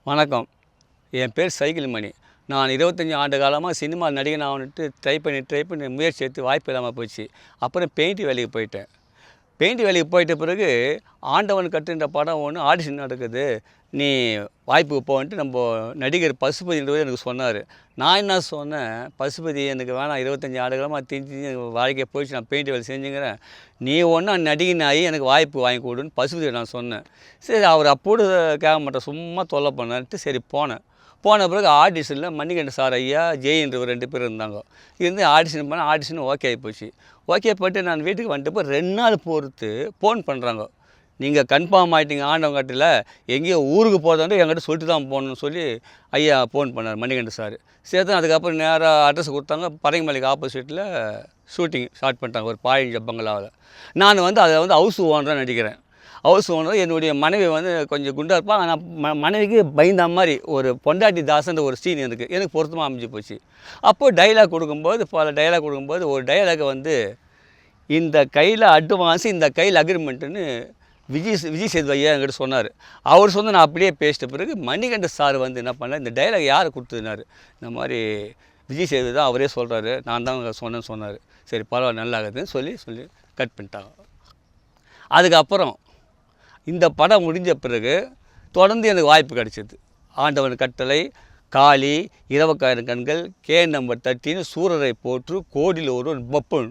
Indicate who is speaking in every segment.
Speaker 1: வணக்கம். என் பேர் சைக்கிள் மணி. நான் 25 ஆண்டு காலமாக சினிமா நடிகன் ஆகணுன்ட்டு ட்ரை பண்ணி முயற்சி எடுத்து வாய்ப்பு இல்லாமல் போச்சு. அப்புறம் பெயிண்ட் வேலைக்கு போயிட்டேன். பெயிண்ட் வேலைக்கு போயிட்ட பிறகு ஆண்டவன் கட்டுன்ற படம் ஒன்று ஆடிஷன் நடக்குது. நீ வாய்ப்புக்கு போன்ட்டு நடிகர் பசுபதின்றவர் எனக்கு சொன்னார். நான் என்ன சொன்னேன், பசுபதி எனக்கு வேணாம், 25 ஆண்டு காலமாக திரிஞ்சு வாழ்க்கையை போயிடுச்சு, நான் பெயிண்ட் வேலை செஞ்சுங்கிறேன். நீ ஒன்றா நடிகனாகி எனக்கு வாய்ப்பு வாங்கி கொடுன்னு பசுபதியை நான் சொன்னேன். சரி, அவர் அப்போது கேட்க மாட்டேன், சும்மா தொல்லை பண்ணான்ட்டு சரி போனேன். போன பிறகு ஆடிஷனில் மணிகண்ட சார் ஐயா ஜெயின்றவர் 2 பேர் இருந்தாங்க. இருந்து ஆடிஷன் பண்ண ஆடிஷன் ஓகே ஆகிப்போச்சு. ஓகே பண்ணிட்டு நான் வீட்டுக்கு வந்துட்டு 2 நாள் பொறுத்து ஃபோன் பண்ணுறாங்க. நீங்கள் கன்ஃபார்ம் ஆகிட்டீங்க ஆண்டவங்கட்டில், எங்கேயோ ஊருக்கு போகிறதாண்டு என்கிட்ட சொல்லிட்டு தான் போகணுன்னு சொல்லி ஐயா ஃபோன் பண்ணார் மணிகண்ட சார். சரி தான், அதுக்கப்புறம் நேராக அட்ரஸ் கொடுத்தாங்க. பரங்கிமலைக்கு ஆப்போசிட்டில் ஷூட்டிங் ஸ்டார்ட் பண்ணிட்டாங்க ஒரு பாழஞ்ச பங்களாவில். நான் அதில் ஹவுஸ் ஓனராக நடிக்கிறேன். ஹவுஸ் ஓனர் என்னுடைய மனைவி கொஞ்சம் குண்டாக இருப்பாள். ஆனால் மனைவிக்கு பயந்த மாதிரி ஒரு பொண்டாட்டி தாசன்ற ஒரு சீன் எனக்கு பொருத்தமாக அமைஞ்சு போச்சு. அப்போது டைலாக் கொடுக்கும்போது ஒரு டைலாகை இந்த கையில் அட்வான்ஸு, இந்த கையில் அக்ரிமெண்ட்டுன்னு விஜய் சேதுபதி ஐயா என்கிட்ட சொன்னார். அவர் நான் அப்படியே பேசிட்ட பிறகு மணிகண்ட சார் என்ன பண்ணார், இந்த டைலாக் யார் கொடுத்ததுனாரு. இந்த மாதிரி விஜய் சேதுபதி தான், அவரே சொல்கிறாரு, நான் தான் சொன்னேன்னு சொன்னார். சரி பரவாயில்ல, நல்லாகுதுன்னு சொல்லி கட் பண்ணிட்டாங்க. அதுக்கப்புறம் இந்த படம் முடிஞ்ச பிறகு தொடர்ந்து எனக்கு வாய்ப்பு கிடைச்சிது. ஆண்டவன் கட்டளை, காளி, 20,000 கண்கள், கே நம்பர் 13, சூரரை போற்று, கோடியில் ஒருவன், பப்புன்.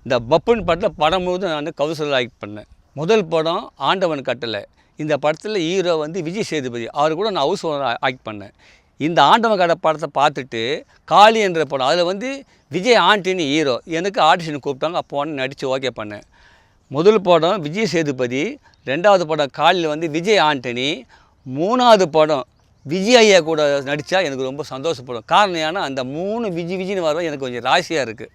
Speaker 1: இந்த பப்புன் படத்தில் படம் முழுவதும் நான் கௌசல் ஆக்ட் பண்ணேன். முதல் படம் ஆண்டவன் கட்டளை. இந்த படத்தில் ஹீரோ விஜய் சேதுபதி, அவர் கூட நான் ஹவுஸ் ஓனர் ஆக்ட் பண்ணேன். இந்த ஆண்டவன் கடை படத்தை பார்த்துட்டு காளி என்ற படம், அதில் விஜய் ஆண்டனி ஹீரோ, எனக்கு ஆடிஷன் கூப்பிட்டாங்க. அப்போ நடித்து ஓகே பண்ணேன். முதல் படம் விஜய் சேதுபதி, 2வது படம் காலில் விஜய் ஆண்டனி, 3வது படம் விஜய் ஐயா கூட நடித்தா எனக்கு ரொம்ப சந்தோஷப்படும். காரணம் ஏன்னா அந்த 3 விஜின்னு வர எனக்கு கொஞ்சம் ராசியாக இருக்குது.